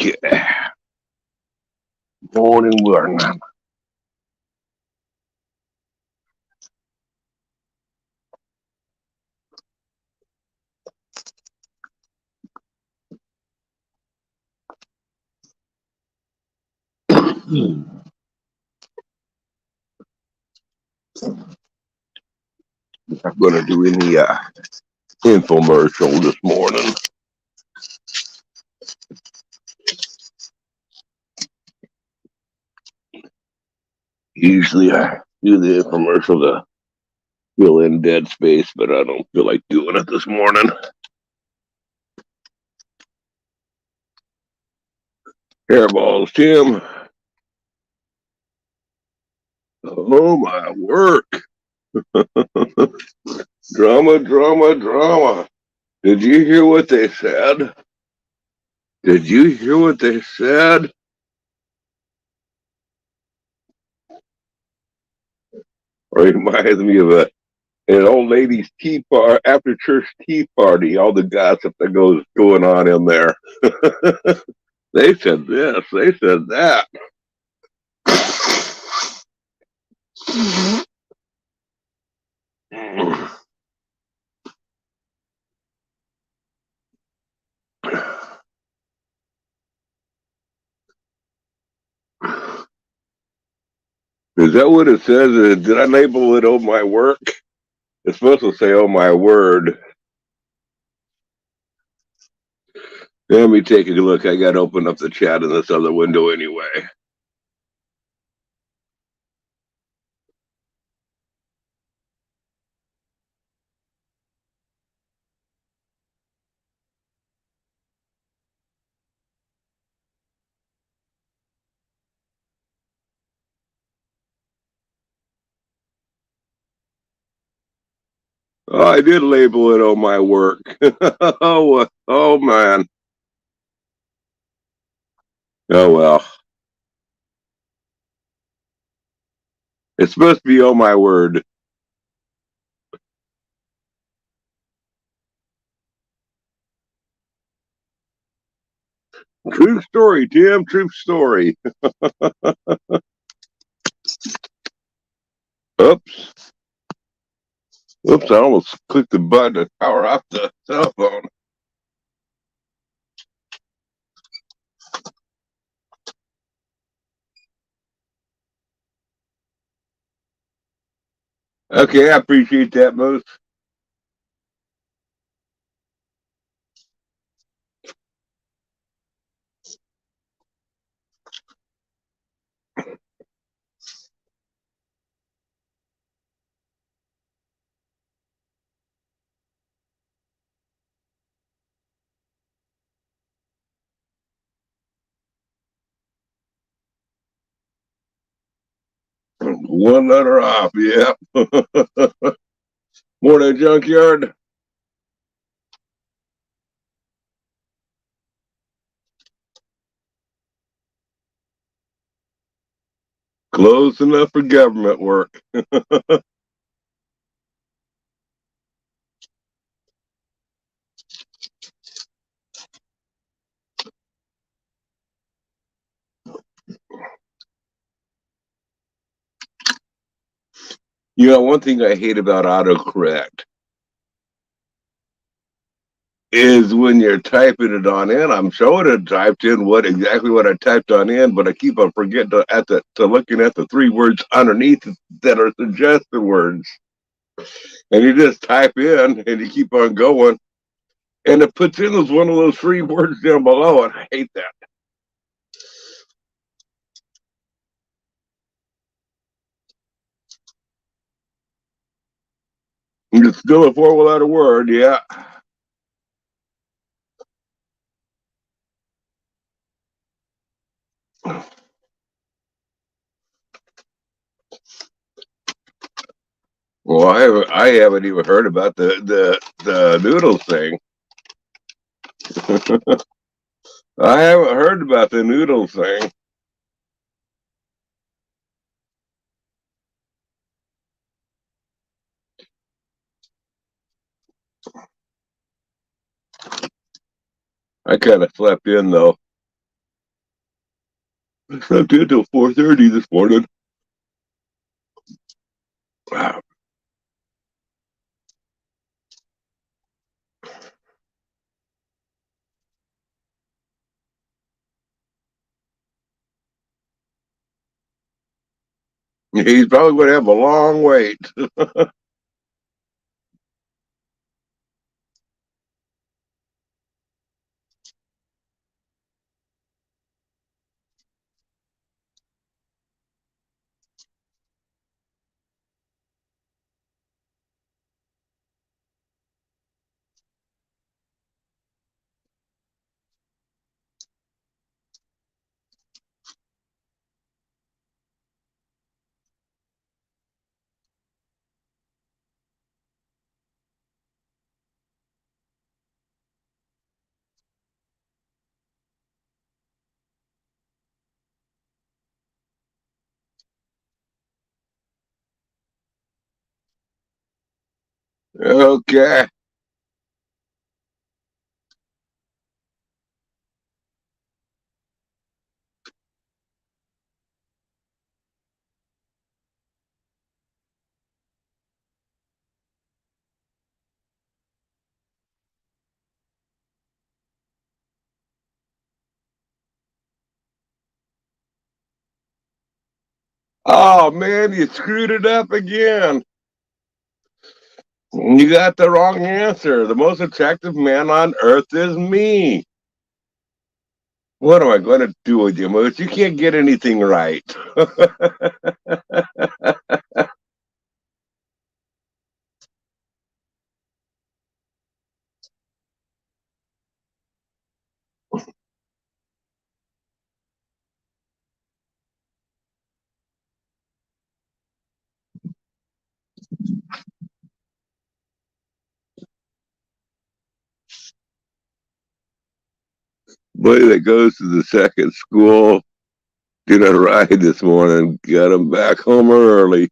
Okay. Morning, morning. I'm going to do any infomercial this morning. Usually I do the infomercial to fill in dead space, but I don't feel like doing it this morning. Hairballs, Tim. Oh, my work. Drama, drama, drama. Did you hear what they said? Did you hear what they said? Reminds me of an old lady's tea party, after church tea party, all the gossip that goes going on in there. They said this, they said that. Is that what it says? Did I label it, oh my work? It's supposed to say, oh my word. Let me take a look. I got to open up the chat in this other window anyway. Oh, I did label it, oh my work. Oh man. Oh well. It's supposed to be, oh my word. True story, Tim. True story. Oops. Oops, I almost clicked the button to power off the cell phone. Okay, I appreciate that, Moose. One letter off, yeah. Morning, junkyard. Close enough for government work. You know, one thing I hate about autocorrect is when you're typing it on in. I'm showing it typed in exactly what I typed on in, but I keep on forgetting to looking at the three words underneath that are suggested words. And you just type in and you keep on going. And it puts in as one of those three words down below, and I hate that. It's still a four-letter word, yeah. Well, I haven't even heard about the noodles thing. I haven't heard about the noodles thing. I kind of slept in though. Slept until 4:30 this morning. Wow. He's probably going to have a long wait. Okay. Oh man, you screwed it up again. You got the wrong answer. The most attractive man on earth is me. What am I going to do with you, Moose? You can't get anything right. Boy that goes to the second school did a ride this morning. Got him back home early.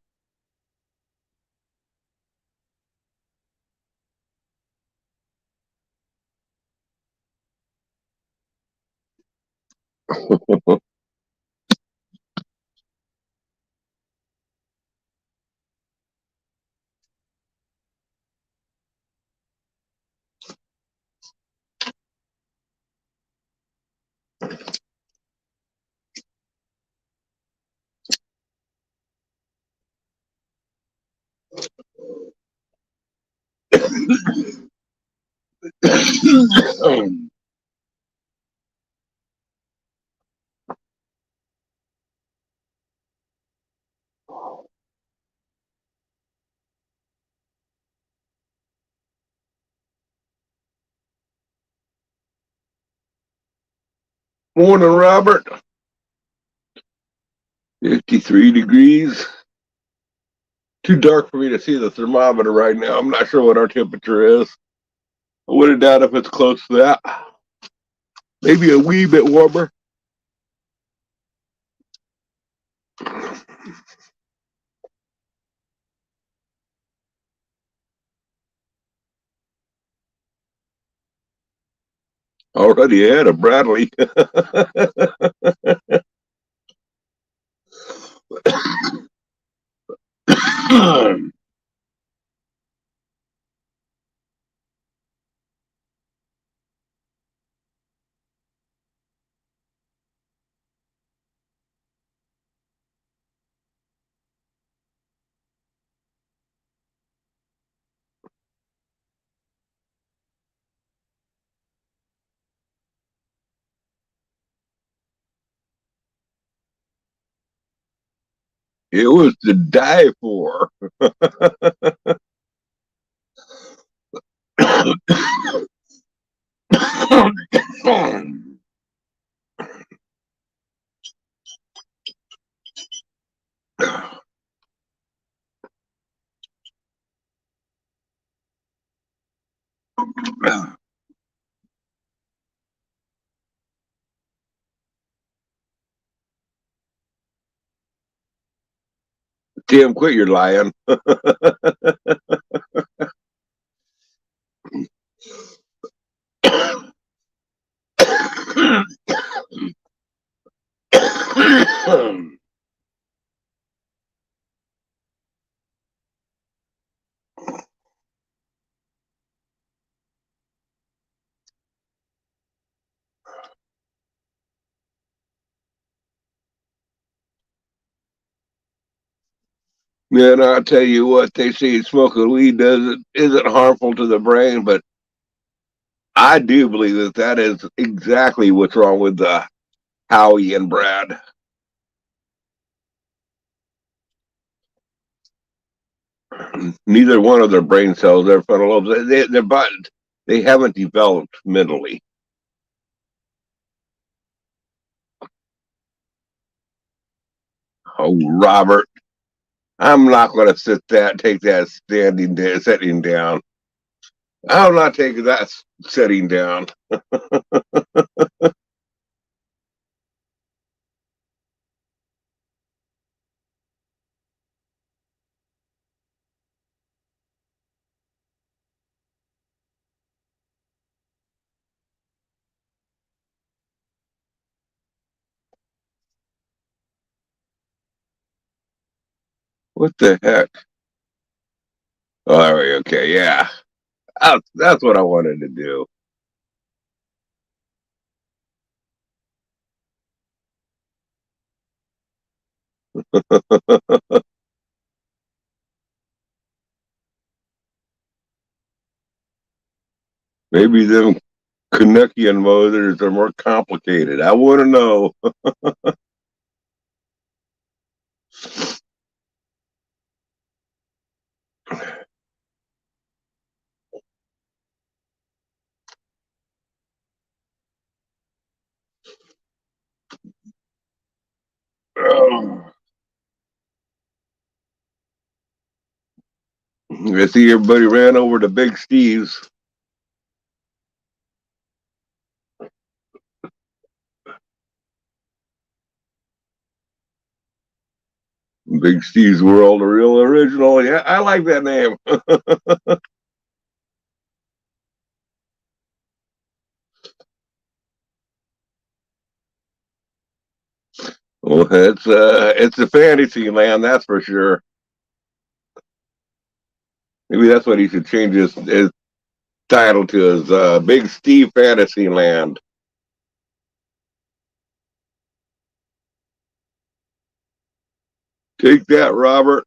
Morning, Robert. 53 degrees. Too dark for me to see the thermometer right now. I'm not sure what our temperature is. I would have doubt if it's close to that. Maybe a wee bit warmer. Already had a Bradley. It was to die for. Tim, quit your lying. Man, I'll tell you what, they say smoking weed isn't harmful to the brain, but I do believe that that is exactly what's wrong with Howie and Brad. Neither one of their brain cells, their frontal lobes, they haven't developed mentally. Oh, Robert, I'm not going to take that sitting down. I'm not taking that sitting down. What the heck? Oh, okay, yeah. That's what I wanted to do. Maybe them Canuckian motors are more complicated. I want to know. I see everybody ran over to Big Steve's. Big Steve's World, a real original. Yeah, I like that name. Well, it's a fantasy land, that's for sure. Maybe that's what he should change his title to is Big Steve Fantasyland. Take that, Robert.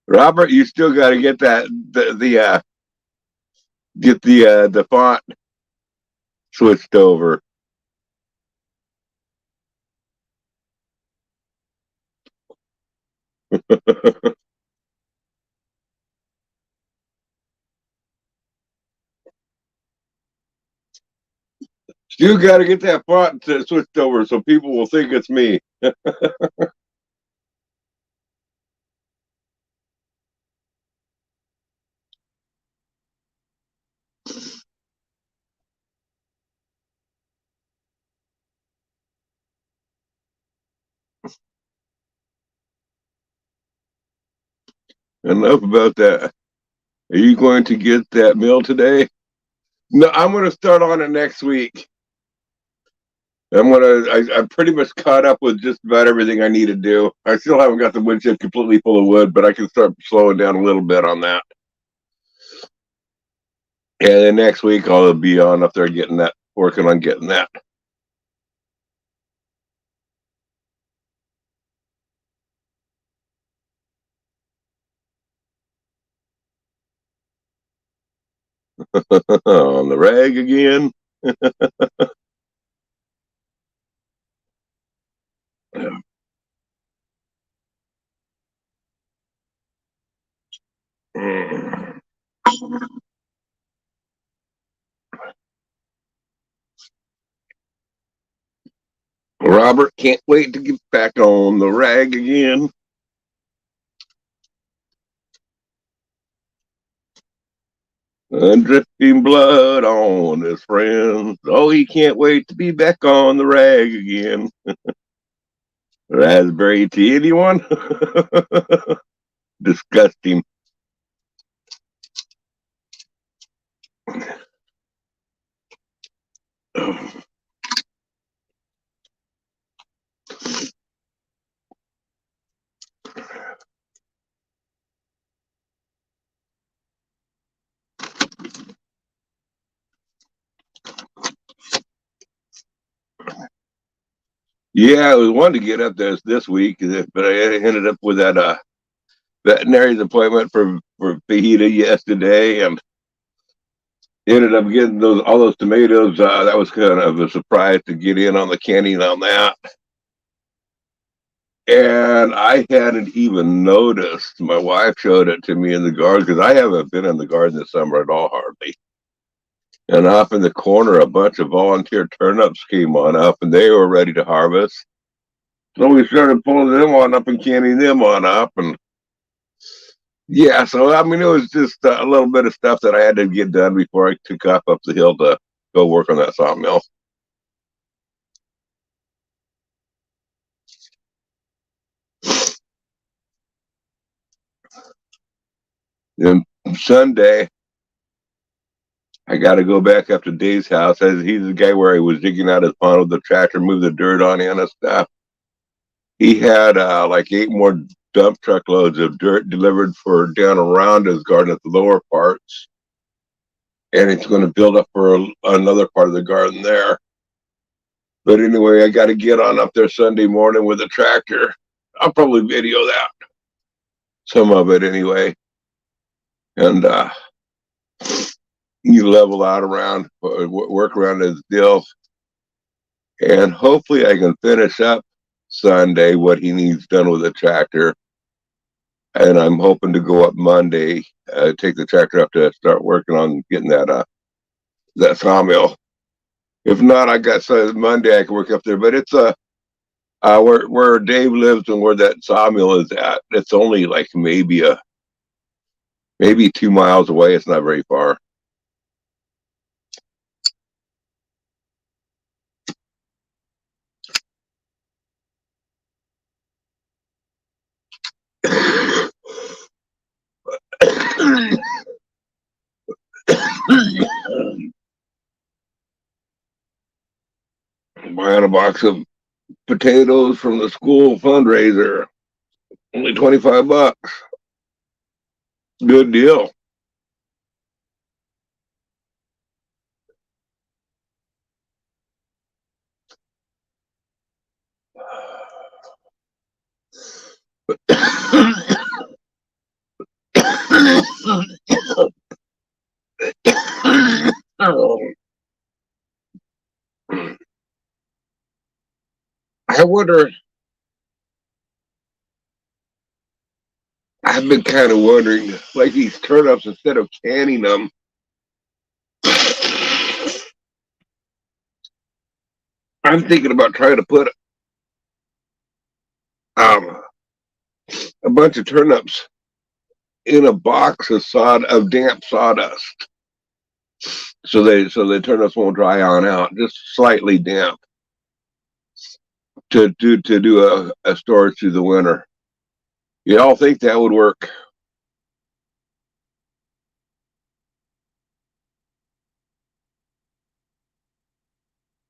Robert, you still got to get the font switched over. Still got to get that font switched over so people will think it's me. Enough about that. Are you going to get that mail today? No, I'm going to start on it next week. I'm pretty much caught up with just about everything I need to do. I still haven't got the windshield completely full of wood, but I can start slowing down a little bit on that. And then next week I'll be on up there working on getting that. On the rag again. Robert can't wait to get back on the rag again. Dripping blood on his friends. Oh, he can't wait to be back on the rag again. Raspberry tea, anyone? Disgusting. Yeah, I was wanting to get up there this week, but I ended up with that veterinary's appointment for fajita yesterday, and ended up getting those all those tomatoes. That was kind of a surprise to get in on the canning on that. And I hadn't even noticed. My wife showed it to me in the garden because I haven't been in the garden this summer at all, hardly. And off in the corner, a bunch of volunteer turnips came on up, and they were ready to harvest. So we started pulling them on up and canning them on up, and yeah. So I mean, it was just a little bit of stuff that I had to get done before I took off up the hill to go work on that sawmill. Then Sunday, I got to go back up to Dave's house. He's the guy where he was digging out his pond with the tractor, move the dirt on in and stuff. He had like 8 more dump truck loads of dirt delivered for down around his garden at the lower parts, and it's going to build up for another part of the garden there. But anyway, I got to get on up there Sunday morning with a tractor. I'll probably video that, some of it anyway, and you level out around, work around his deal, and hopefully I can finish up Sunday what he needs done with the tractor. And I'm hoping to go up Monday, take the tractor up to start working on getting that sawmill. If not, I got Monday I can work up there. But it's where Dave lives and where that sawmill is at. It's only like maybe 2 miles away. It's not very far. Buying a box of potatoes from the school fundraiser, only 25 bucks. Good deal. I wonder. I've been kind of wondering, like these turnips, instead of canning them, I'm thinking about trying to put um, a bunch of turnips in a box of damp sawdust, so the turnips won't dry on out, just slightly damp, to do a storage through the winter. You all think that would work?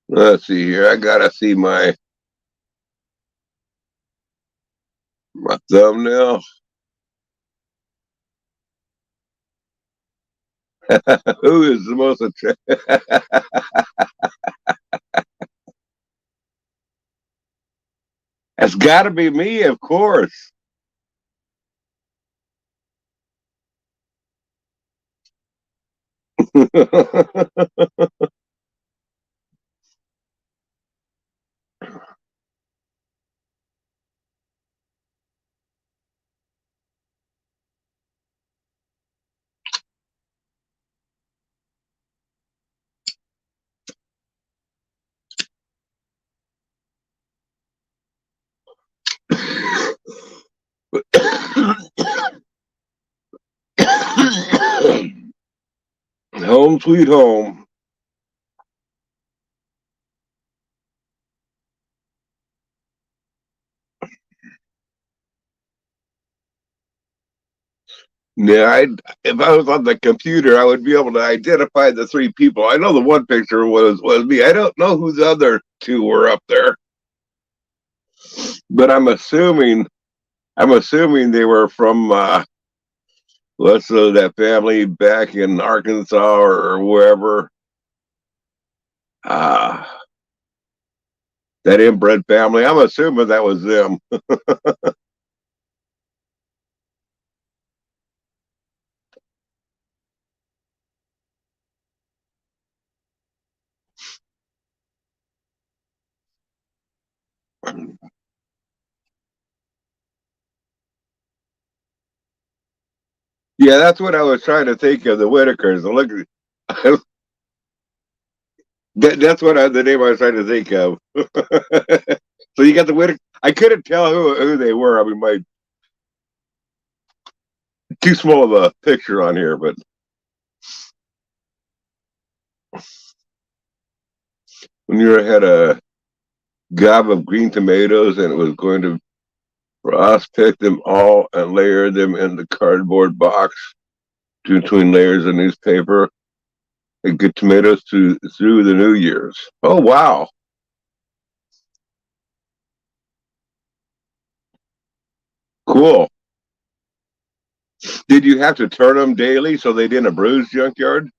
Let's see here. I gotta see my thumbnail. Who is the most attractive? It's got to be me, of course. Home sweet home. Yeah, if I was on the computer, I would be able to identify the three people. I know the one picture was me. I don't know who the other two were up there, but I'm assuming they were from let's say that family back in Arkansas or wherever. Uh, that inbred family. I'm assuming that was them. Yeah, that's what I was trying to think of. The Whitakers. Look, that's the name I was trying to think of. So you got the Whitaker. I couldn't tell who they were. I mean, my too small of a picture on here, but when you had a gob of green tomatoes and it was going to for us pick them all and layer them in the cardboard box between layers of newspaper and get tomatoes through the New Year's. Oh wow, cool. Did you have to turn them daily so they didn't bruise junkyard?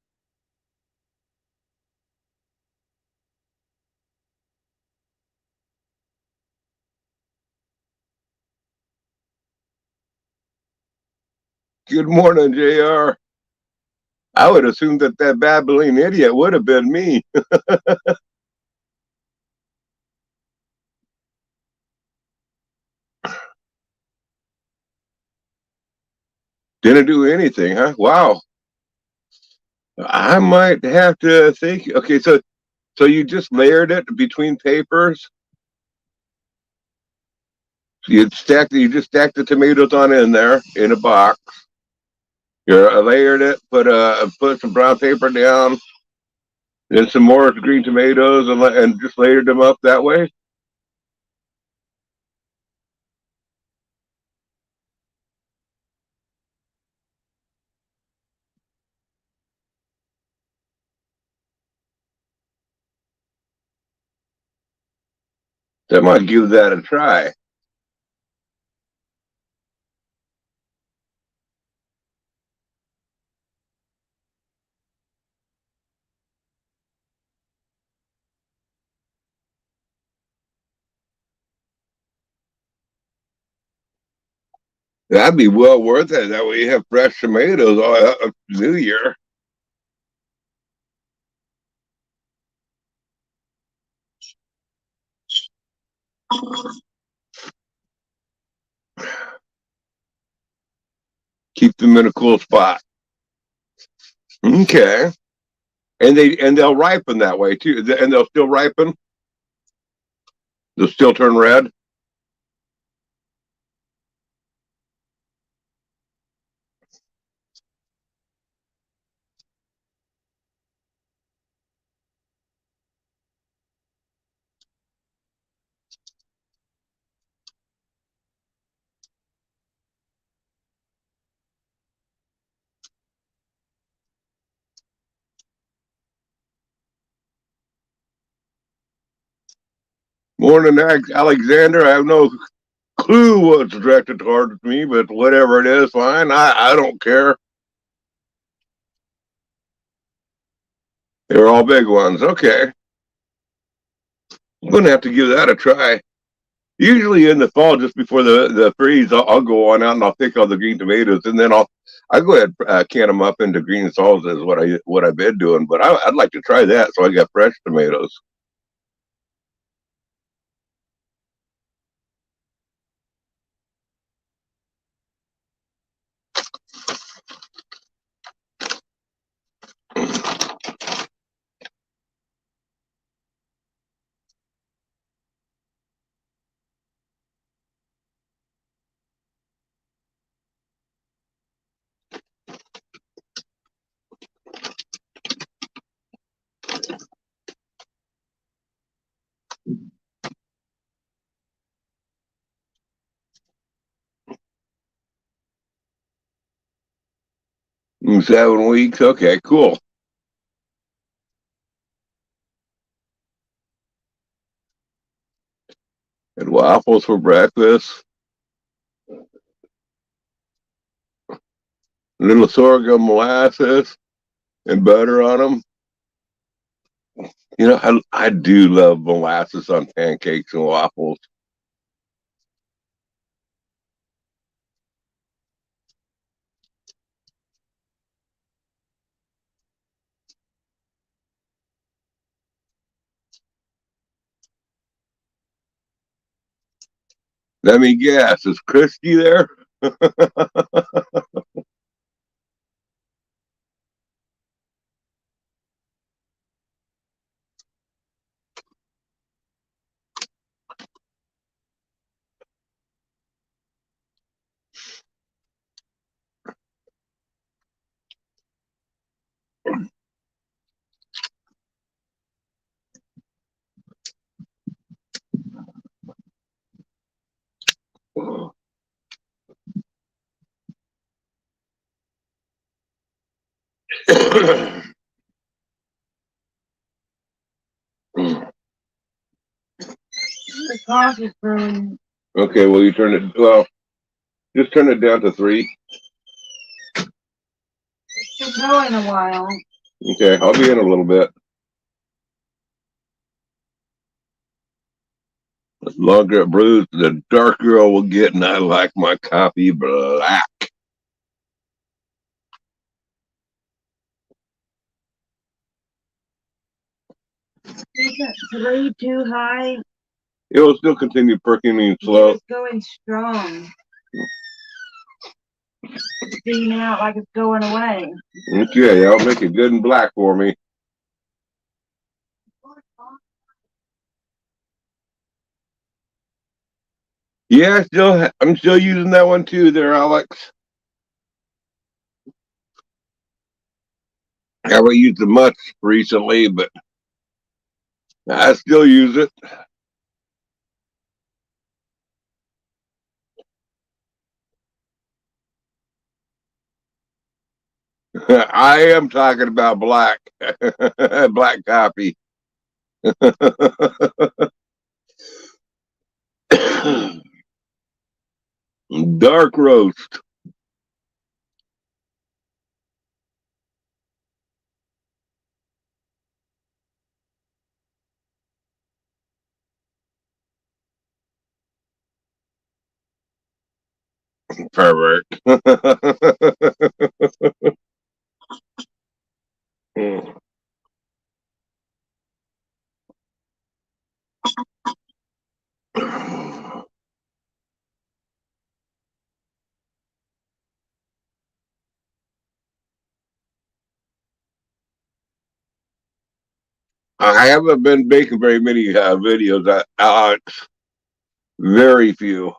Good morning, JR. I would assume that babbling idiot would have been me. Didn't do anything, huh? Wow. I might have to think. Okay, so you just layered it between papers. You just stacked the tomatoes on in there in a box. You layered it, put some brown paper down, then some more green tomatoes, and just layered them up that way. So I might give that a try. That'd be well worth it. That way you have fresh tomatoes all up New Year. Keep them in a cool spot. Okay. They'll ripen that way too. And they'll still ripen. They'll still turn red. Morning, Alexander. I have no clue what's directed towards me, but whatever it is, fine. I don't care. They're all big ones. Okay. I'm gonna have to give that a try. Usually in the fall, just before the freeze, I'll go on out and I'll pick all the green tomatoes, and then I'll go ahead and can them up into green salsa is what I've been doing. But I'd like to try that, so I got fresh tomatoes. 7 weeks. Okay, cool. And waffles for breakfast. Little sorghum molasses and butter on them. You know, I do love molasses on pancakes and waffles. Let me guess, is Christy there? The coffee brewing. Okay, well, you turn it, well, just turn it down to 3. It's been going a while. Okay, I'll be in a little bit. The longer it brews, the darker it will get, and I like my coffee black. Isn't 3 too high? It will still continue perking slow. It's going strong. It's being out like it's going away. Okay, I'll make it good and black for me. Yeah, I'm still using that one too there, Alex. I haven't used it much recently, but I still use it. I am talking about black, black coffee. Dark roast. Pervert. I haven't been making very many videos, Alex. Very few.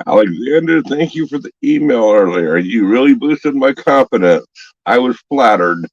Alexander, thank you for the email earlier. You really boosted my confidence. I was flattered.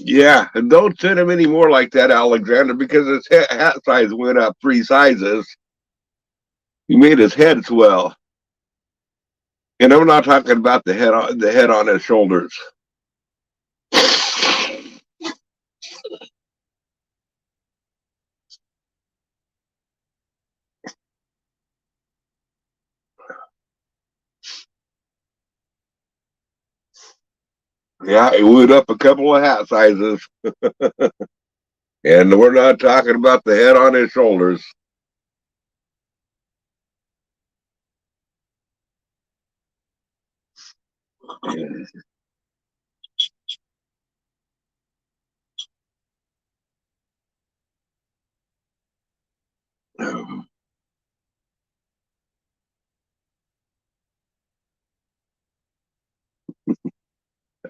Yeah, and don't send him any more like that, Alexander, because his hat size went up 3 sizes. He made his head swell. And I'm not talking about the head on his shoulders. Yeah, he went up a couple of hat sizes. And we're not talking about the head on his shoulders.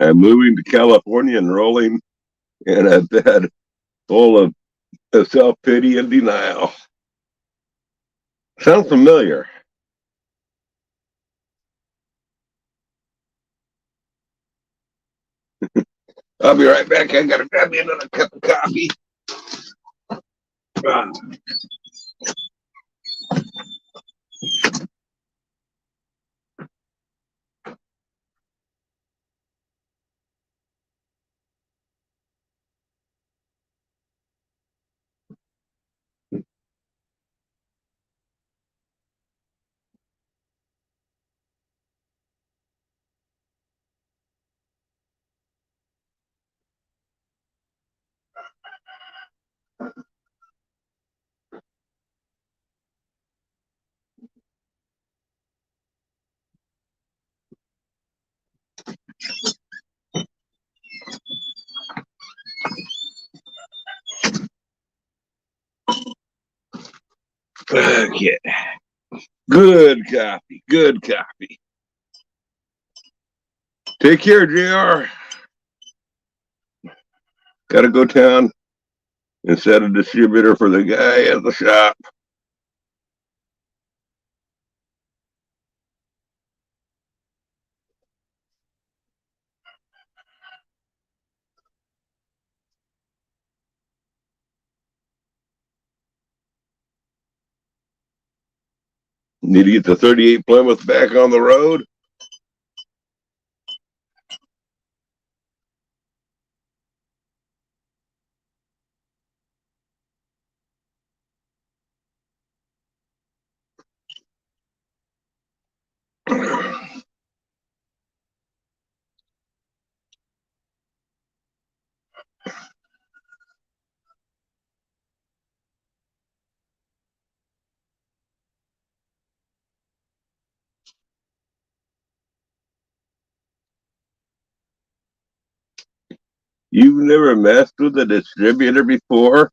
I'm moving to California and rolling in a bed full of self-pity and denial. Sounds familiar. I'll be right back. I gotta grab me another cup of coffee. Okay. Good coffee. Good coffee. Take care, JR. Gotta go down and set a distributor for the guy at the shop. Need to get the 38 Plymouth back on the road. You've never messed with a distributor before?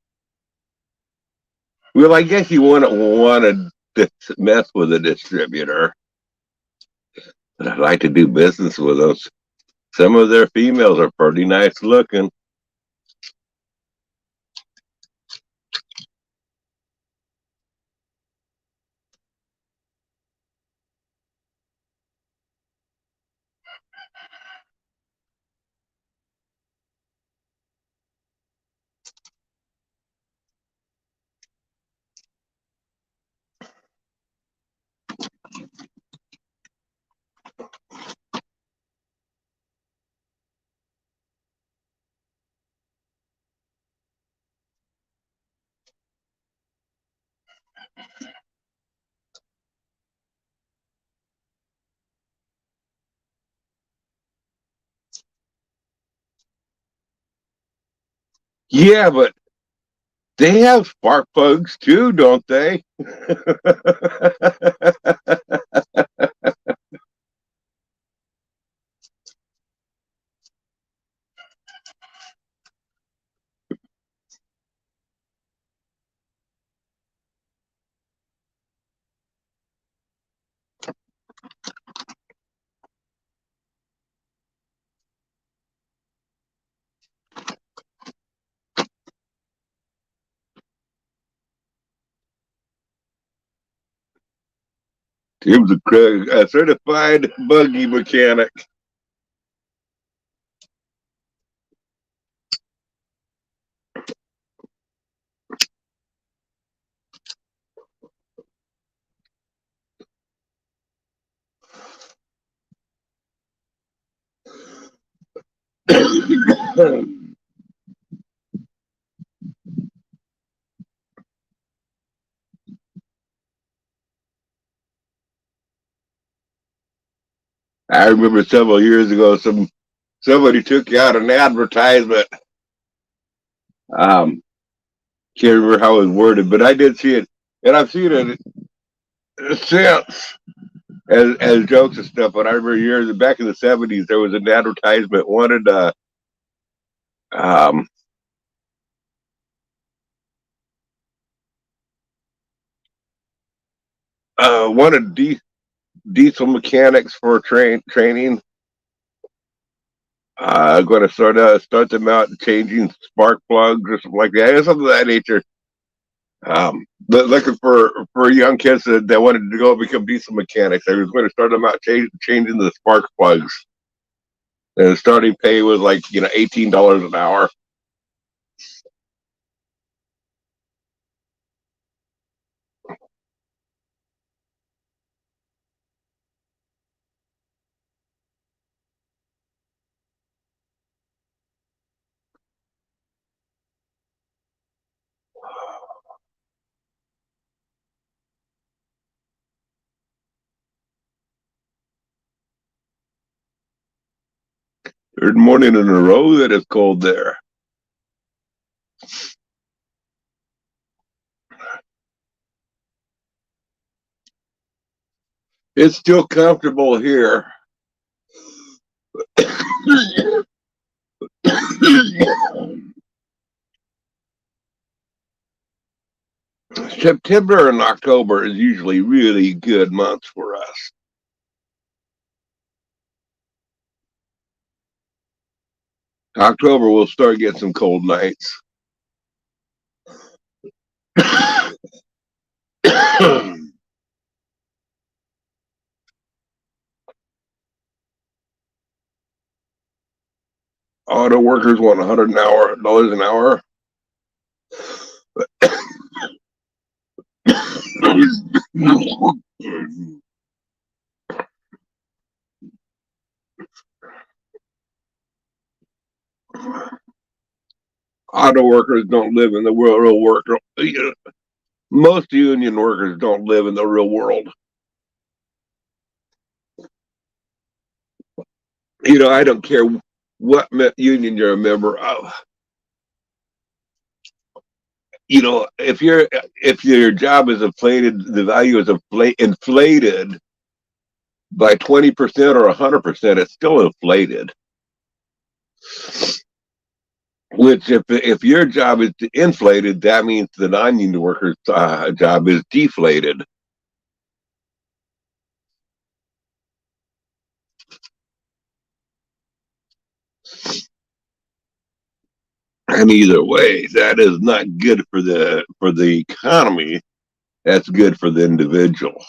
Well, I guess you wouldn't want to mess with a distributor. But I'd like to do business with them. Some of their females are pretty nice looking. Yeah, but they have spark plugs too, don't they? Tim's a certified buggy mechanic. I remember several years ago, somebody took out an advertisement. Um, can't remember how it was worded, but I did see it, and I've seen it since as jokes and stuff. But I remember years back in the '70s, there was an advertisement wanted um, wanted diesel mechanics for training. Going to start them out changing spark plugs or something like that, something of that nature. Looking for young kids that wanted to go become diesel mechanics. I was going to start them out changing the spark plugs. And the starting pay was like $18 an hour. Third morning in a row that it's cold there. It's still comfortable here. September and October is usually really good months for us. October we'll start getting some cold nights. Auto workers want $100 an hour. Auto workers don't live in the real world. Most union workers don't live in the real world. I don't care what union you're a member of. If your job is inflated, the value is inflated by 20% or 100%, it's still inflated. Which, if your job is inflated, that means the non-union worker's job is deflated. And either way, that is not good for the economy. That's good for the individual.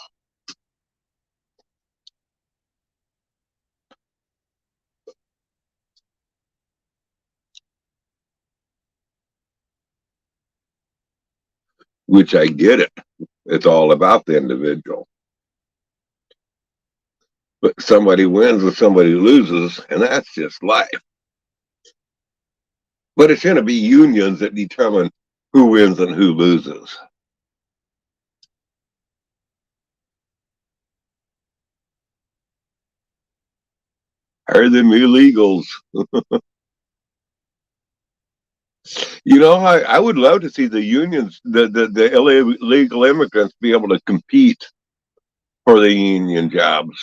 Which I get it. It's all about the individual. But somebody wins and somebody loses, and that's just life. But it's going to be unions that determine who wins and who loses. Hire them illegals. I would love to see the unions, the illegal immigrants, be able to compete for the union jobs.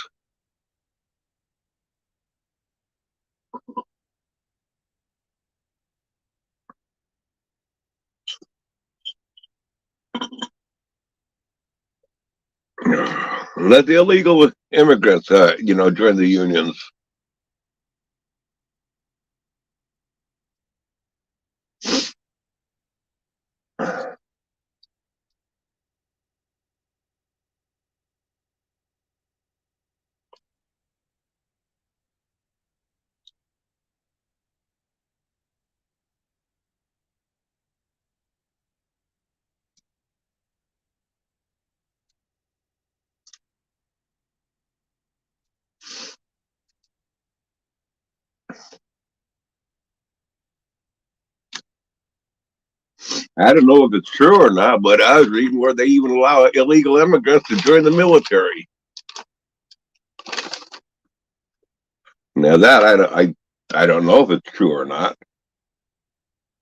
Let the illegal immigrants, join the unions. I don't know if it's true or not, but I was reading where they even allow illegal immigrants to join the military. Now that I don't know if it's true or not.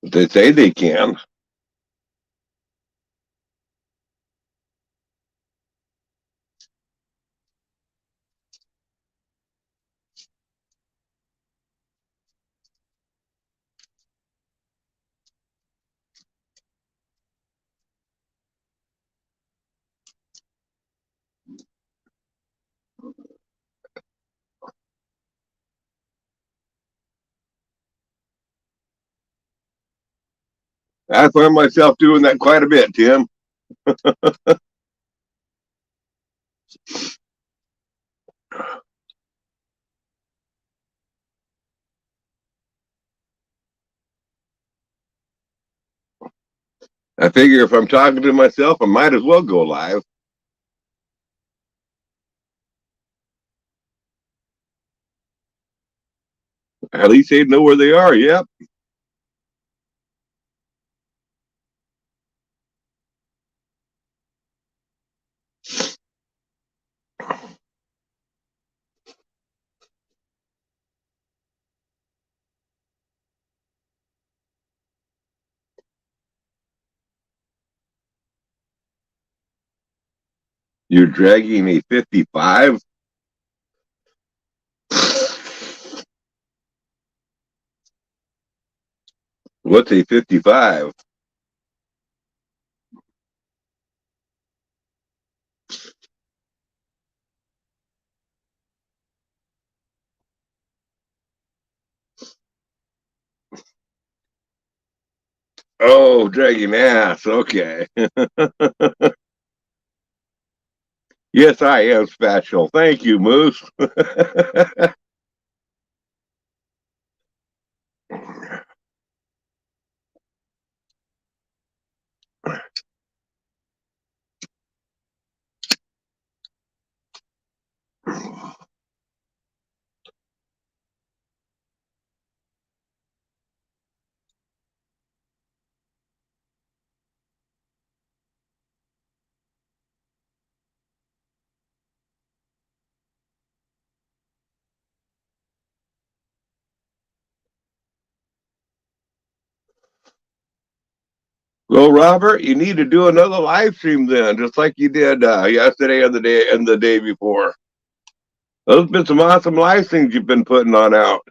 But they say they can. I find myself doing that quite a bit, Tim. I figure if I'm talking to myself, I might as well go live. At least they know where they are. Yep. You're dragging a 55. What's a 55? Oh, dragging ass. Okay. Yes, I am special. Thank you, Moose. Well, Robert, you need to do another live stream then, just like you did yesterday and the day before. Those have been some awesome live streams you've been putting on out.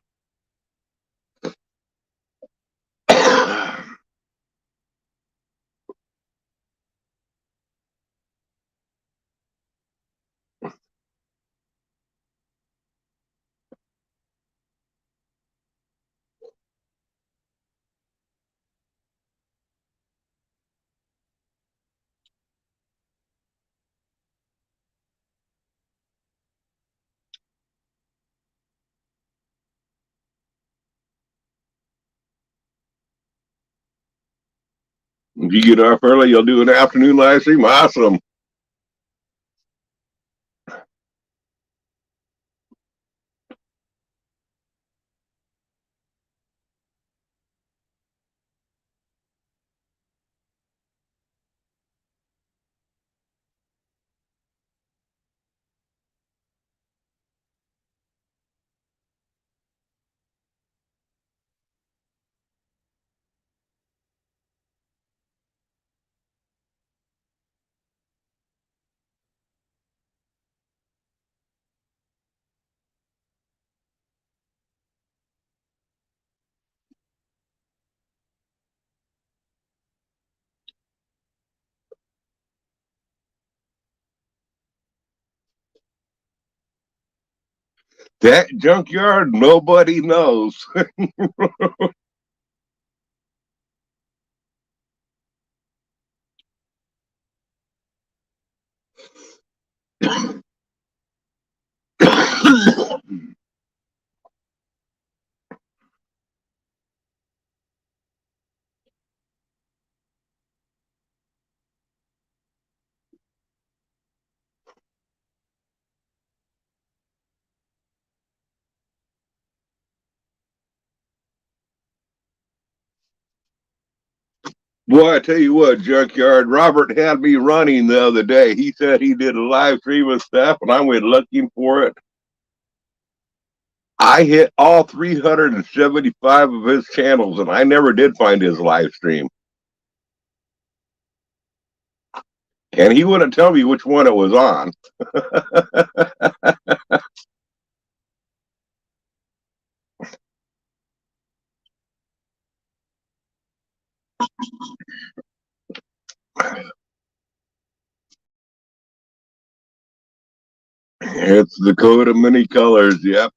If you get off early, you'll do an afternoon live stream. Awesome. That junkyard, nobody knows. Boy, I tell you what, Junkyard, Robert had me running the other day. He said he did a live stream of stuff, and I went looking for it. I hit all 375 of his channels, and I never did find his live stream. And he wouldn't tell me which one it was on. It's the coat of many colors, yep.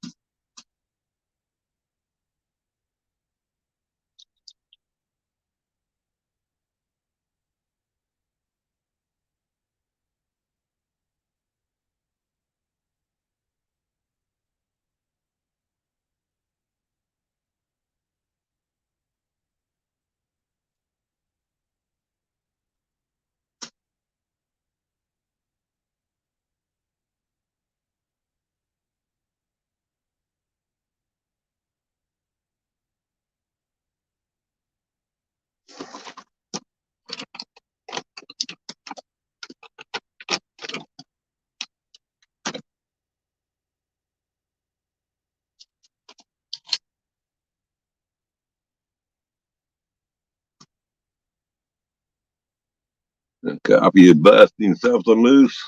A copy of Busting Something Loose.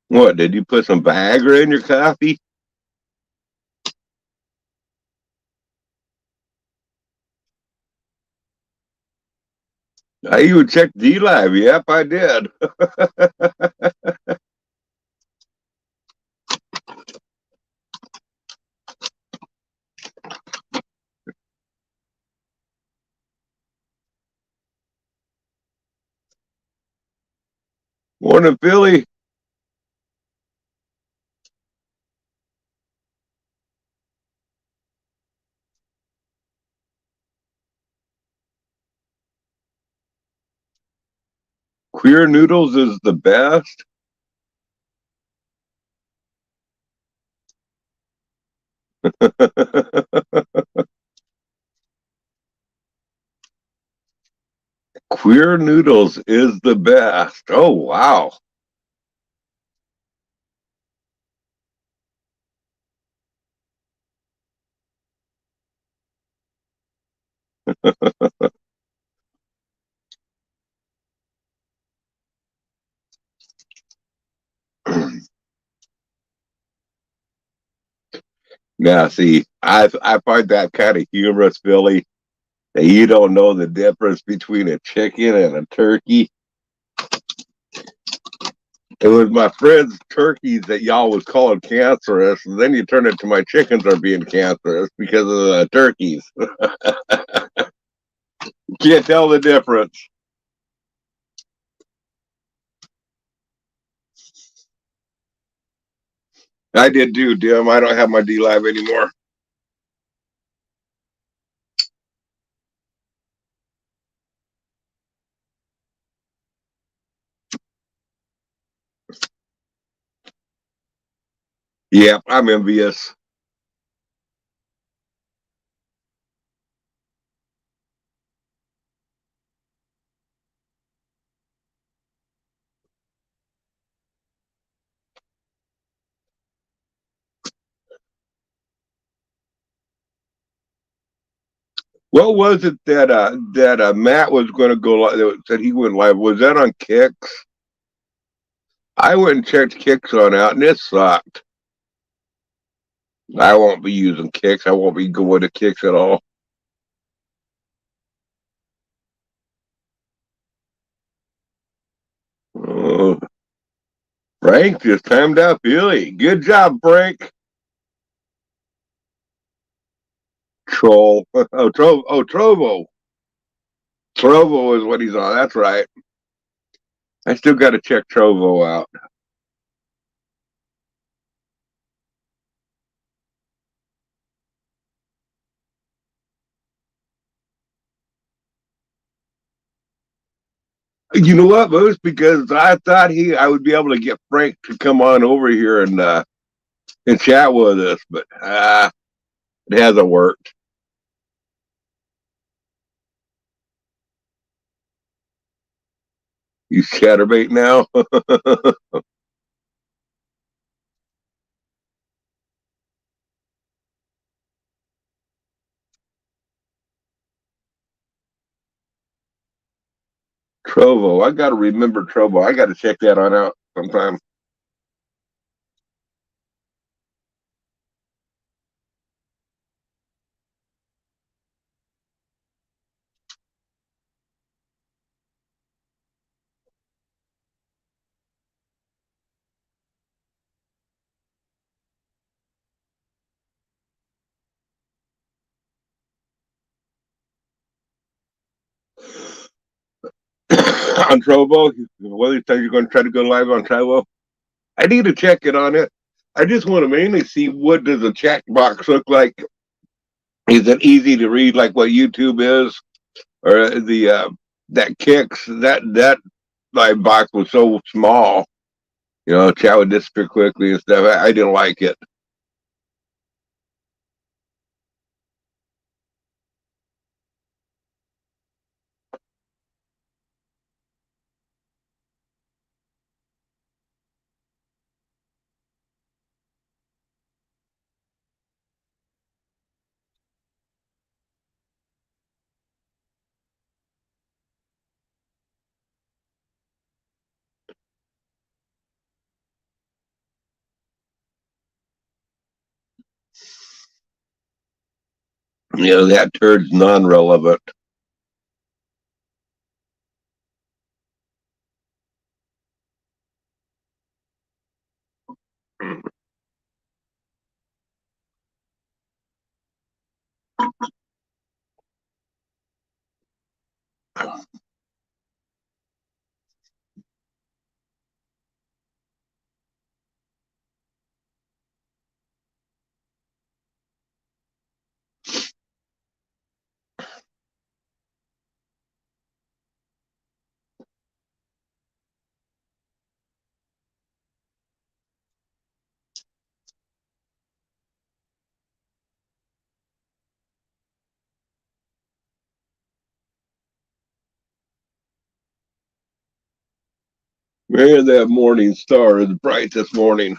What, did you put some Viagra in your coffee? I even checked D-Live. Yep, I did. Morning, Philly. Queer Noodles is the best. Queer Noodles is the best. Oh, wow. Now, see, I find that kind of humorous, Philly, that you don't know the difference between a chicken and a turkey. It was my friend's turkeys that y'all was calling cancerous, and then you turn it to my chickens are being cancerous because of the turkeys. Can't tell the difference. I did do, Dim. I don't have my D-Live anymore. Yeah, I'm envious. What was it that Matt was going to go live? That said he went live. Was that on Kicks? I went and checked Kicks on out, and it sucked. I won't be using Kicks. I won't be going to Kicks at all. Uh, Frank just timed out Billy. Good job, Frank. Troll. Trovo. Trovo is what he's on. That's right. I still got to check Trovo out. You know what, Moose? Because I thought I would be able to get Frank to come on over here and and chat with us, but it hasn't worked. You chatterbait now? Trovo. I got to remember Trovo. I got to check that on out sometime. On Trovo, whether you're going to try to go live on Trovo, I need to check it on it. I just want to mainly see what does the chat box look like. Is it easy to read like what YouTube is, or the that kicks that live box was so small, chat would disappear quickly and stuff. I didn't like it. That turd's non-relevant. Man, that morning star is bright this morning.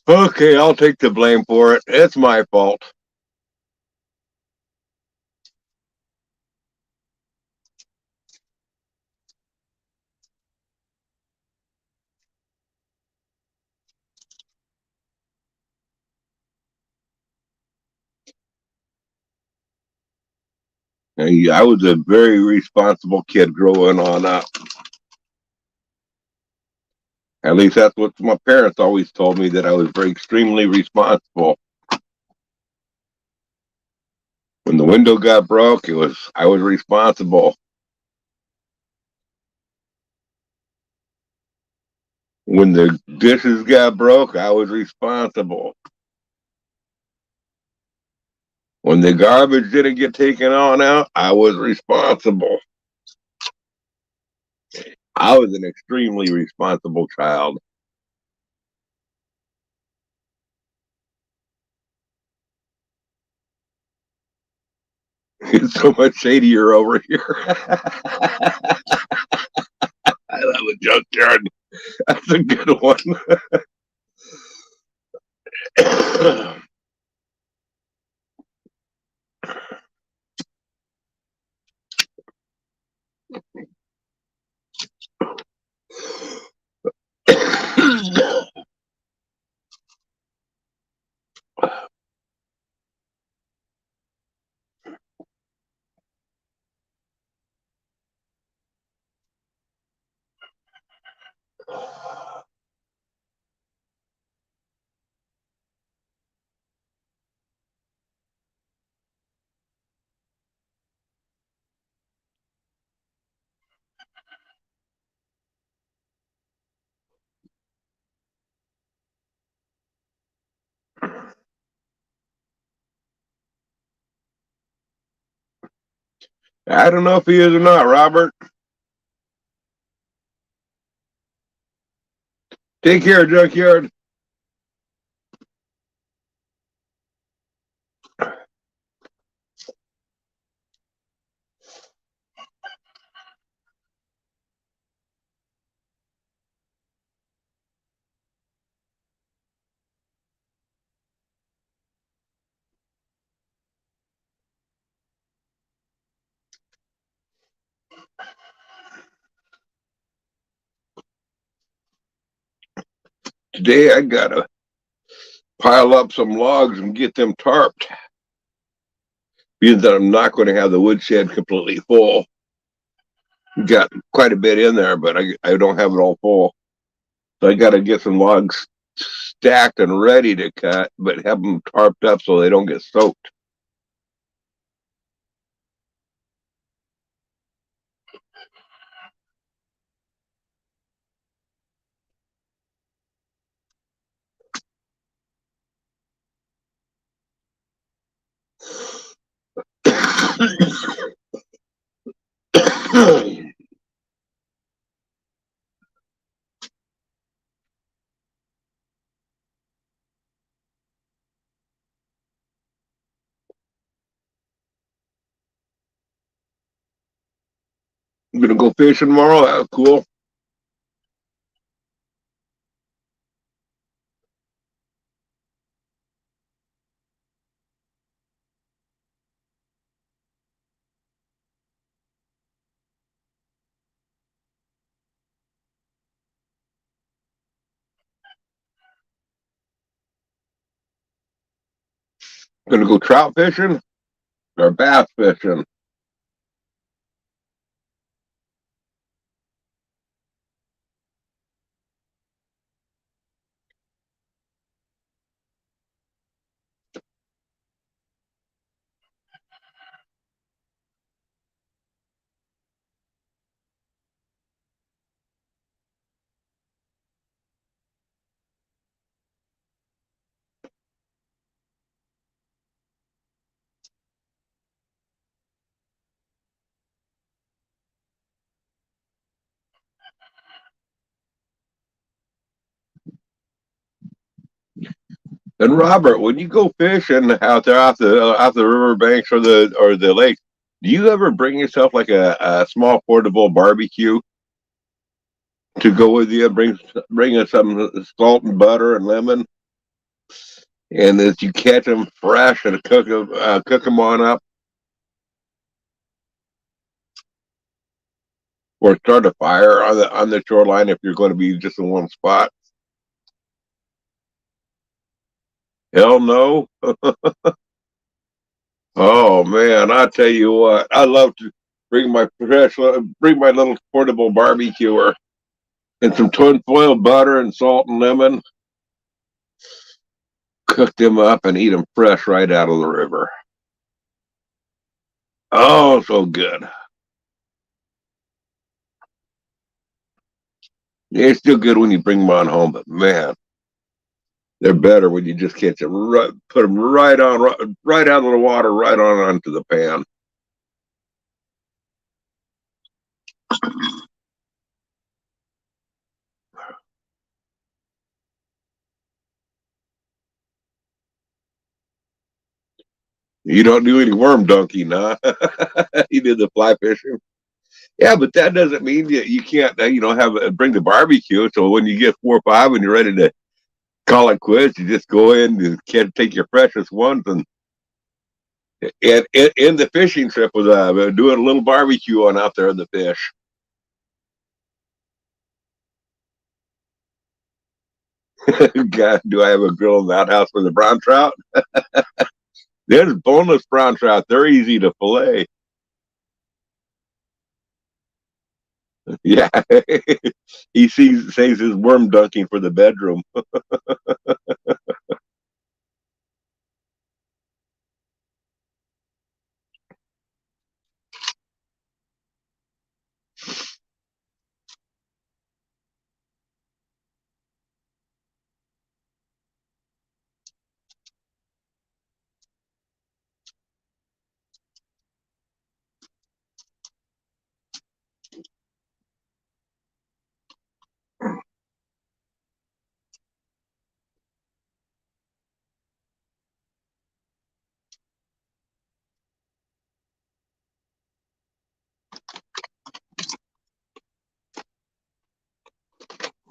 Okay, I'll take the blame for it. It's my fault. I was a very responsible kid growing on up. At least that's what my parents always told me, that I was very extremely responsible. When the window got broke, I was responsible. When the dishes got broke, I was responsible. When the garbage didn't get taken on out, I was responsible. I was an extremely responsible child. It's so much shadier over here. I love a junkyard. That's a good one. I don't know if he is or not, Robert. Take care, junkyard. Today I gotta pile up some logs and get them tarped. Means that I'm not going to have the woodshed completely full. Got quite a bit in there, but I don't have it all full. So I got to get some logs stacked and ready to cut, but have them tarped up so they don't get soaked. I'm gonna go fishing tomorrow. That's cool. Gonna go trout fishing or bass fishing. And Robert, when you go fishing out there off the riverbanks or the lake, do you ever bring yourself like a small portable barbecue to go with you? Bring us some salt and butter and lemon, and as you catch them fresh and cook them on up, or start a fire on the shoreline if you're going to be just in one spot. Hell no. Oh man, I tell you what, I love to bring my little portable barbecuer and some tin foil butter and salt and lemon. Cook them up and eat them fresh right out of the river. Oh, so good. Yeah, it's still good when you bring them on home, but man, they're better when you just catch them right, put them right out of the water, right on onto the pan. You don't do any worm dunking, huh? You did the fly fishing. Yeah, but that doesn't mean you can't, have bring the barbecue. So when you get 4 or 5 and you're ready to call it quits, you just go in and can take your precious ones and in the fishing trip was doing a little barbecue on out there in the fish. God, do I have a grill in that house for the brown trout? There's boneless brown trout. They're easy to fillet. Yeah, he saves his worm dunking for the bedroom.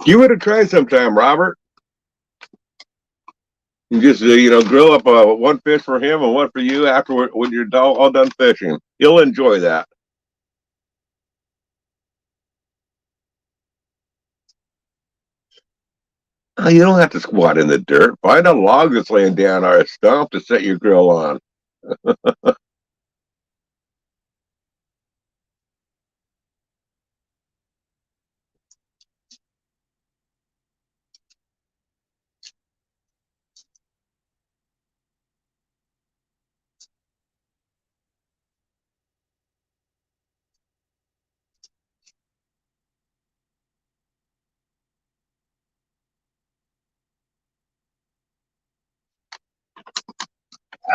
Give it a try sometime, Robert. And just grill up one fish for him and one for you after when you're all done fishing. He'll enjoy that. You don't have to squat in the dirt. Find a log that's laying down or a stump to set your grill on.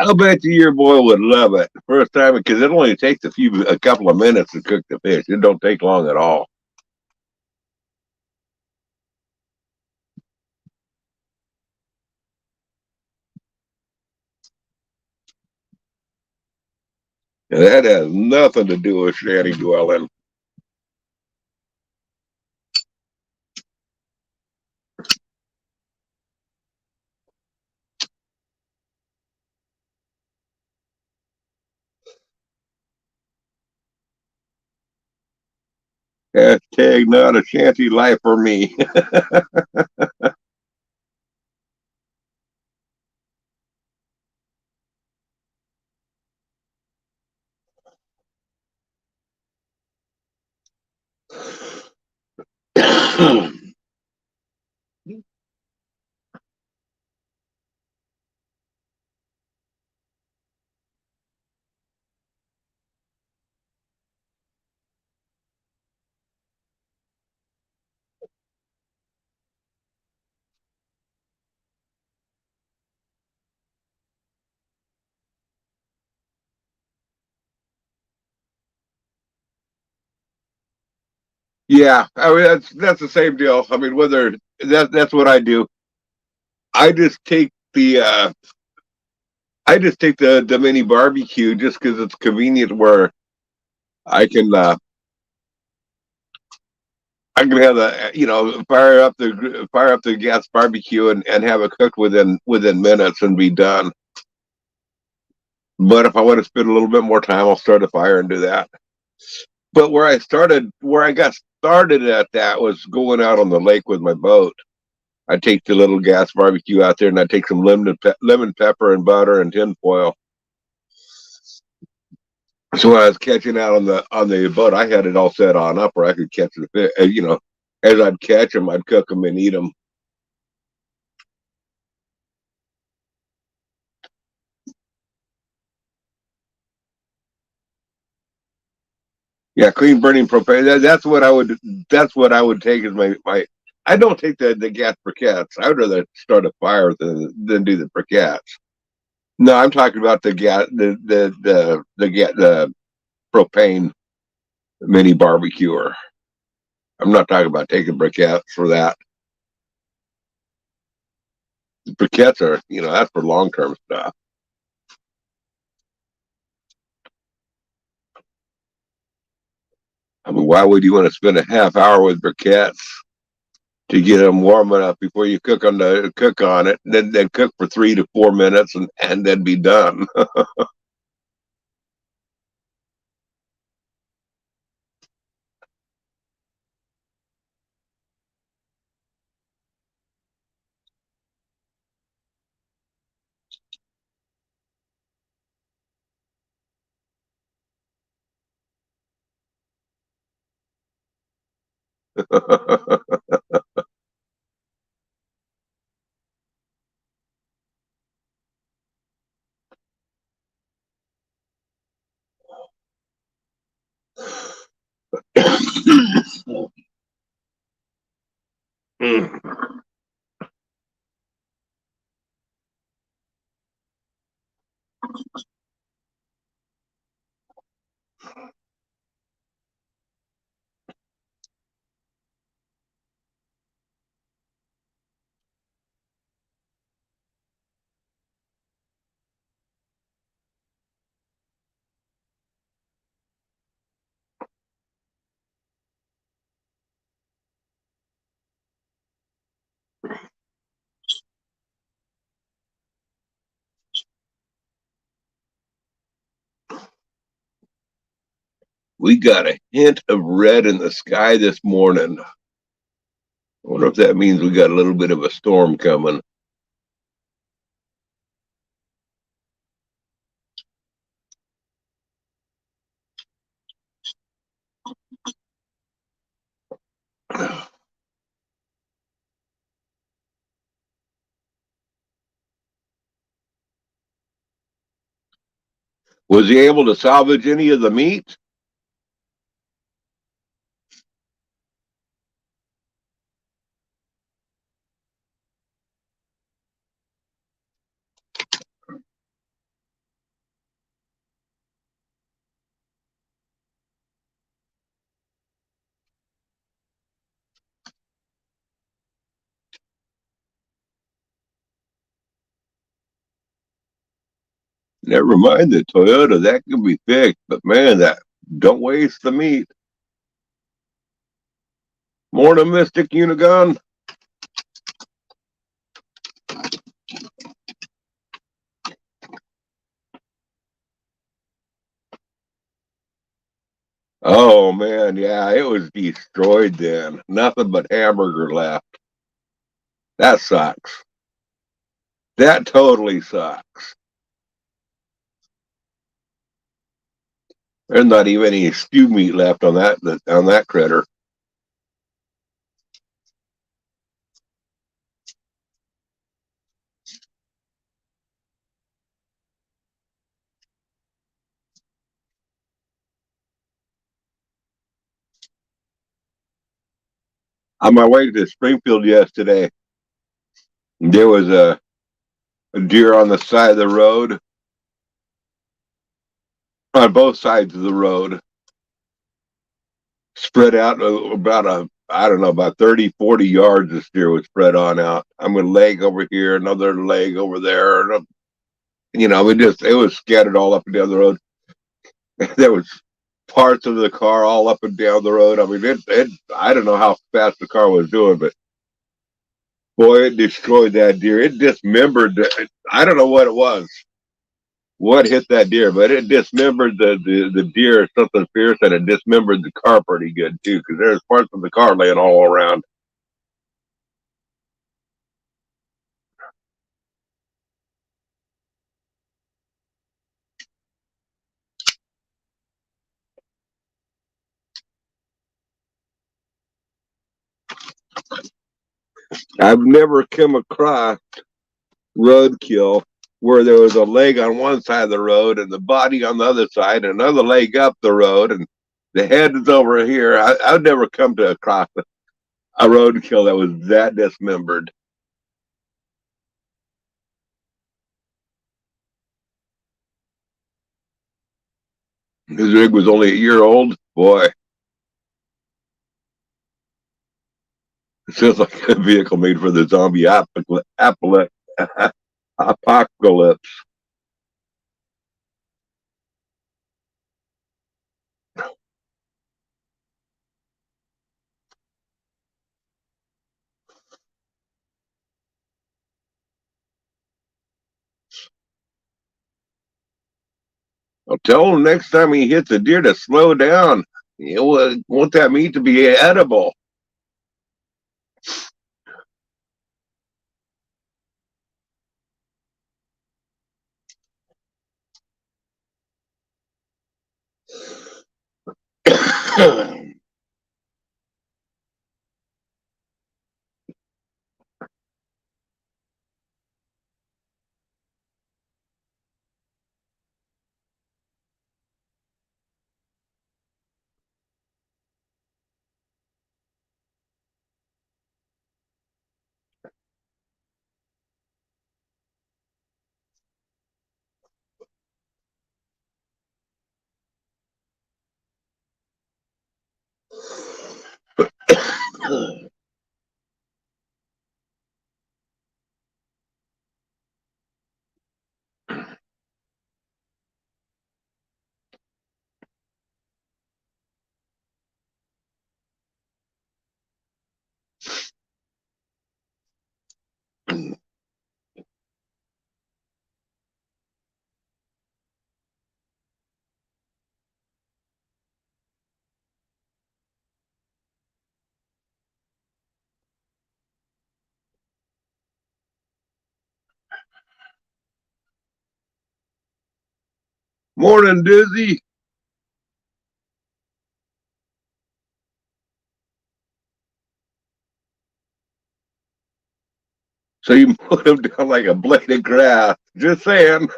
I'll bet you your boy would love it first time because it only takes a couple of minutes to cook the fish. It don't take long at all. And that has nothing to do with shanty dwelling. Hashtag not a shanty life for me. Yeah, I mean that's the same deal. I mean, whether that's what I do. I just take the mini barbecue just because it's convenient where I can uh, I can have fire up the gas barbecue and have it cooked within minutes and be done. But if I want to spend a little bit more time, I'll start a fire and do that. But where I got started at that was going out on the lake with my boat. I take the little gas barbecue out there, and I take some lemon pepper and butter and tin foil. So when I was catching out on the boat, I had it all set on up where I could catch the fish. As I'd catch them, I'd cook them and eat them. Yeah, clean burning propane. That's what I would. That's what I would take as my. I don't take the gas briquettes. I would rather start a fire than do the briquettes. No, I'm talking about the gas, the propane mini barbecuer. I'm not talking about taking briquettes for that. The briquettes are, that's for long term stuff. I mean, why would you want to spend a half hour with briquettes to get them warm enough before you cook on it, and then cook for 3 to 4 minutes and then be done? We got a hint of red in the sky this morning. I wonder if that means we got a little bit of a storm coming. Was he able to salvage any of the meat? Never mind the Toyota, that can be fixed, but man, that don't waste the meat. Morning, Mystic Unigon. Oh man, yeah, it was destroyed then. Nothing but hamburger left. That sucks. That totally sucks. There's not even any stew meat left on that critter. On my way to Springfield yesterday, there was a deer on the side of the road, on both sides of the road, spread out about I don't know, about 30, 40 yards. This deer was spread on out. I'm a leg over here, another leg over there. And, it was scattered all up and down the road. There was parts of the car all up and down the road. I mean, I don't know how fast the car was doing, but boy, it destroyed that deer. It dismembered. I don't know what it was, what hit that deer, but it dismembered the deer, something fierce, and it dismembered the car pretty good too, because there's parts of the car laying all around. I've never come across roadkill where there was a leg on one side of the road and the body on the other side, and another leg up the road, and the head is over here. I've never come to across a roadkill that was that dismembered. His rig was only a year old. Boy, it sounds like a vehicle made for the zombie apocalypse. I'll tell him next time he hits a deer to slow down. You want that meat to be edible. Morning, Dizzy. So you put him down like a blade of grass. Just saying.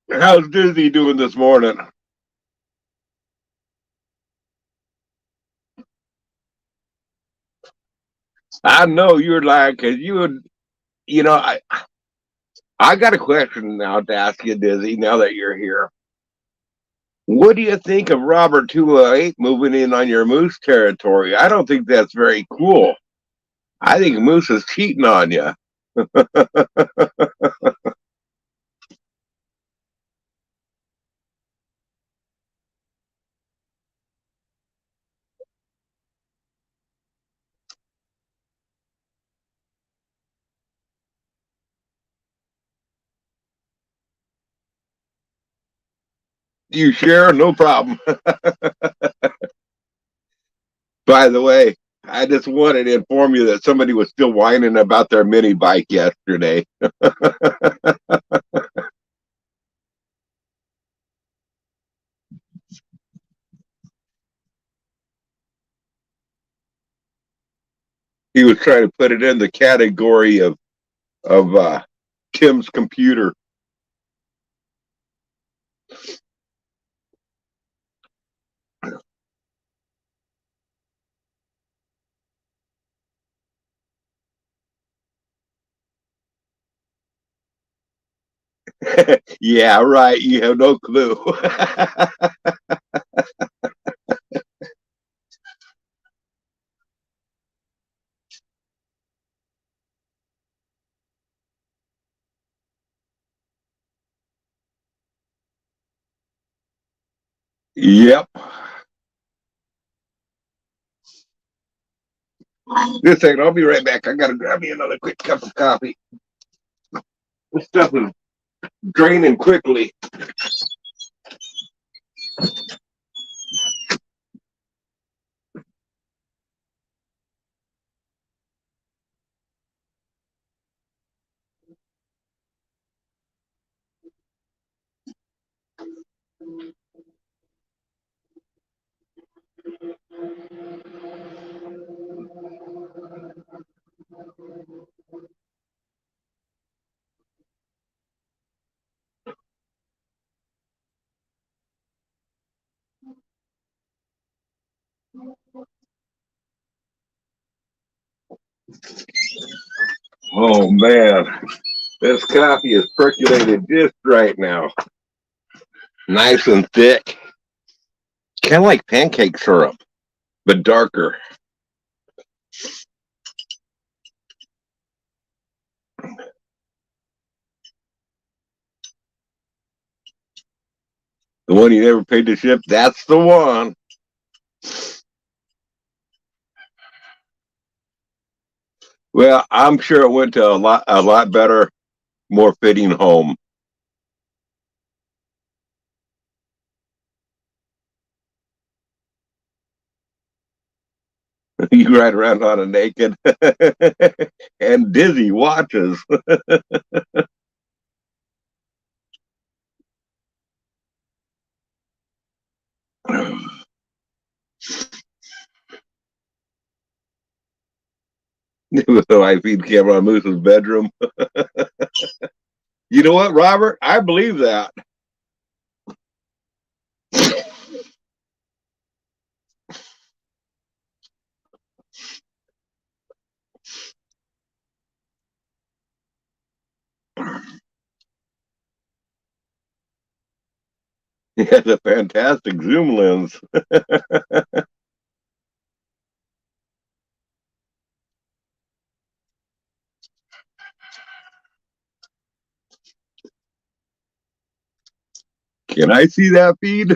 How's Dizzy doing this morning? I know you're lying because you would, you know, I got a question now to ask you, Dizzy, now that you're here. What do you think of Robert 208 moving in on your moose territory? I don't think that's very cool. I think Moose is cheating on you. You share? No problem. By the way, I just wanted to inform you that somebody was still whining about their mini bike yesterday. He was trying to put it in the category of Tim's computer. Yeah, right. You have no clue. Yep. Just a second. I'll be right back. I got to grab me another quick cup of coffee. This stuff is draining quickly. Oh, man. This coffee is percolated just right now. Nice and thick. Kind of like pancake syrup, but darker. The one you never paid to ship, that's the one. Well, I'm sure it went to a lot better, more fitting home. You ride around on a naked and dizzy watches. With the live feed camera on Moose's bedroom. You know what, Robert? I believe that. He has a fantastic zoom lens. Can I see that feed?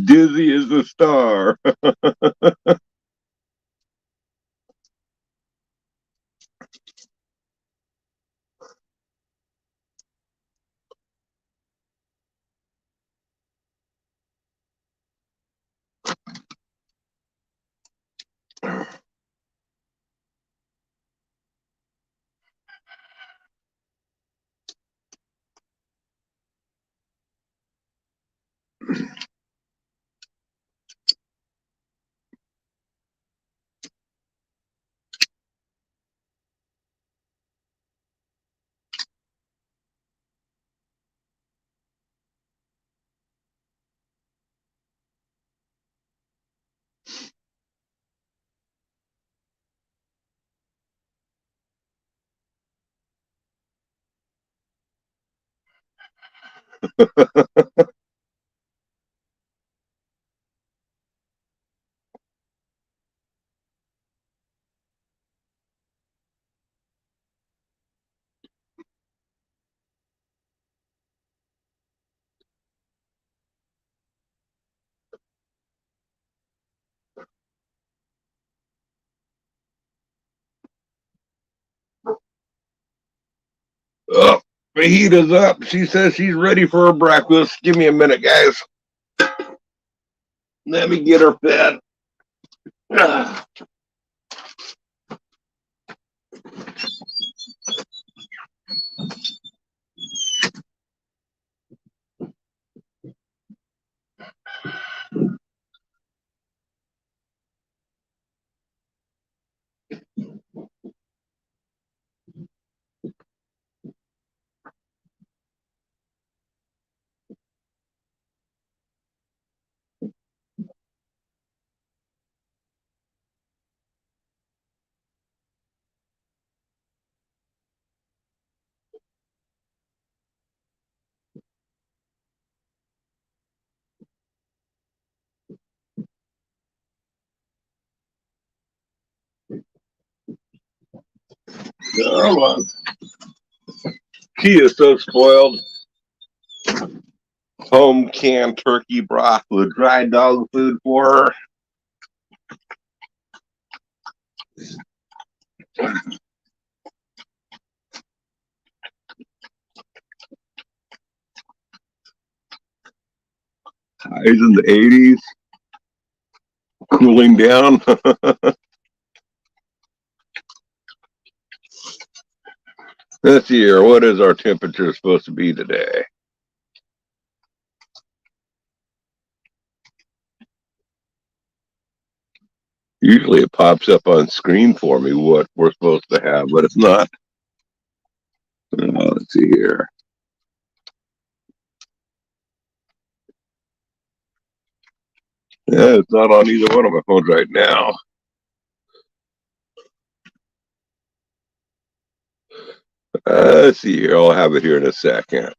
Dizzy is the star. Oh, the heat is up. She says she's ready for her breakfast. Give me a minute, guys. Let me get her fed. Come on. She is so spoiled. Home canned turkey broth with dry dog food for her. Highs in the 80s, cooling down. This year, what is our temperature supposed to be today? Usually it pops up on screen for me what we're supposed to have, but it's not. Let's see here. Yeah, it's not on either one of my phones right now. Let's see here. I'll have it here in a second.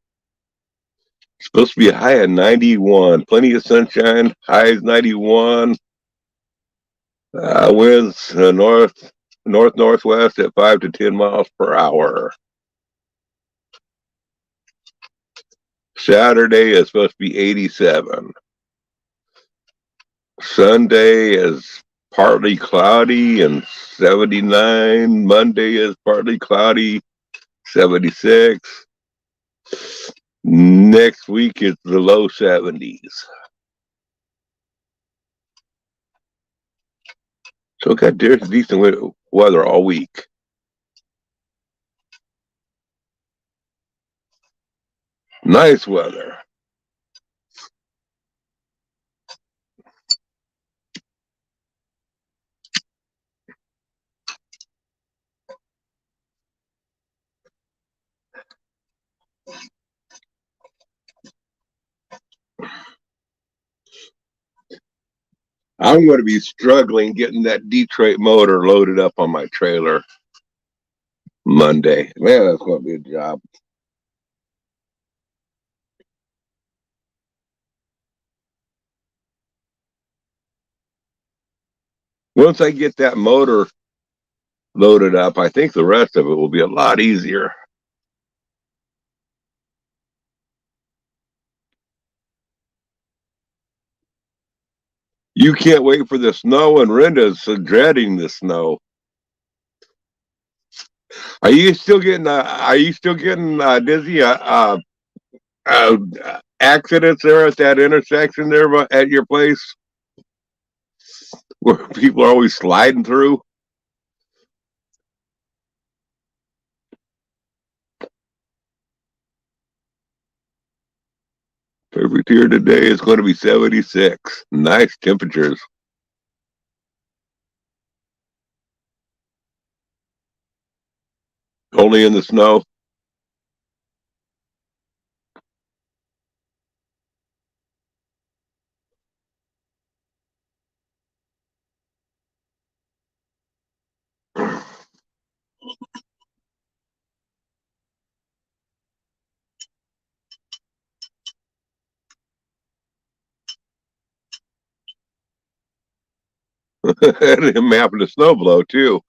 It's supposed to be a high of 91. Plenty of sunshine. High is 91. Winds northwest at 5 to 10 miles per hour. Saturday is supposed to be 87. Sunday is partly cloudy and 79. Monday is partly cloudy, 76. Next week is the low 70s. So got decent weather all week. Nice weather. I'm going to be struggling getting that Detroit motor loaded up on my trailer Monday. Man, that's going to be a job. Once I get that motor loaded up, I think the rest of it will be a lot easier. You can't wait for the snow, and Renda's dreading the snow. Are you still getting dizzy? Accidents there at that intersection there at your place, where people are always sliding through? Perfect here today is going to be 76. Nice temperatures. Only in the snow. And him having to snow blow too.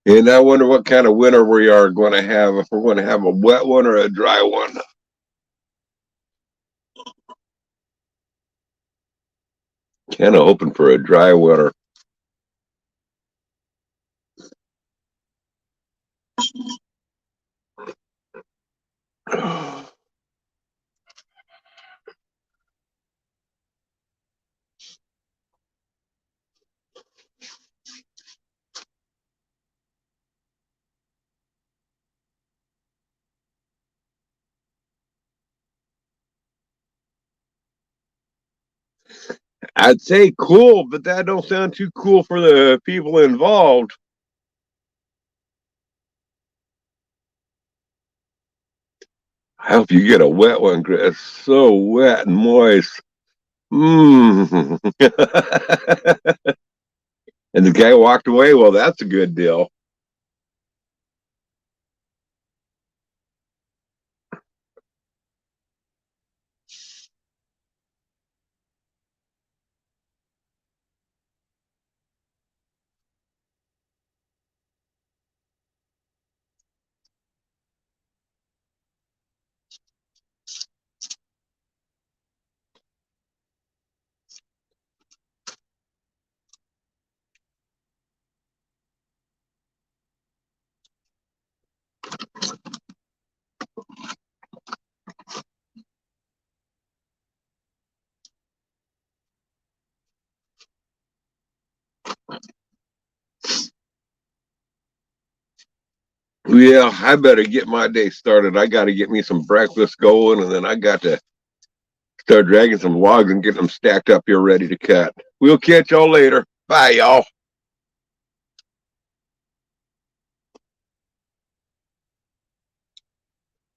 And I wonder what kind of winter we are going to have, if we're going to have a wet one or a dry one. Kind of hoping for a dry winter. I'd say cool, but that don't sound too cool for the people involved. I hope you get a wet one, Chris. It's so wet and moist. Mm. And the guy walked away. Well, that's a good deal. Yeah, I better get my day started. I got to get me some breakfast going, and then I got to start dragging some logs and getting them stacked up here ready to cut. We'll catch y'all later. Bye, y'all.